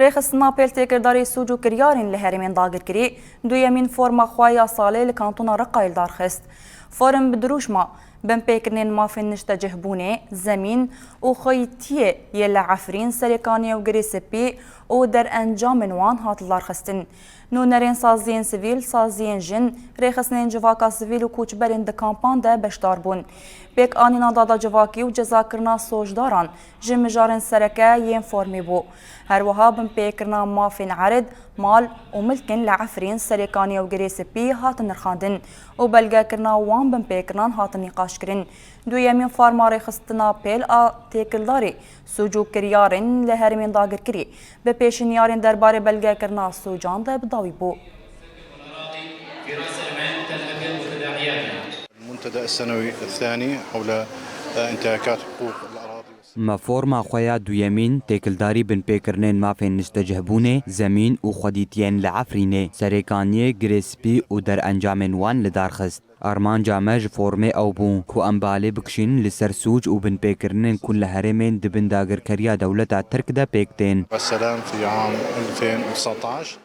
رخصتنا بيلتي داري سوجو كريارين لهرمين داغر كري دويمين فورما خوايا صالي لكانتونا رقايل دارخست فورم بدروشما بن بيكرنين ما في نشتجه بوني زمين وخيتيه يلا عفرين سريكانيا وغريسبي ودر انجام وان هات لارخستن نو نرين سازين سيفيل سازين جن رخصنين جواكا سيفيل وكوچ برين د كامبان ده بشدار بون بيك آنينا دادا جواكي وجزاكرنا سوجداران جم جارن سركا ين فورمي بو هر وها بن بيكرنا ما في عرض مال وملكن لعفرين سريكانيا وغريسبي هات نرخاندن وبلغا كرنا وان بن بيكرنان هات نقاش كرن دو يمين فارما رخصتنا بيل تيكلداري سوجو كريارن لهرمين داغر كري بپیشن یارن درباره بلغا کرنا سوجان ده بداوی بو المنتدى السنوي الثاني حول انتهاكات حقوق الأراضي ما فورما خويا دويمين تيكلداري بن بيكرنين ما فين نستجهبونه زمين وخديتين لعفرينه سريكانيه جريسبي ودر انجامن وان لدارخست ارمان جامج فورمي او بون كو امبالي بكشين لسرسوج وبن بيكرنين كل هرمين دبن داغر كريا دولة ترك دا بيكتين والسلام في عام 2019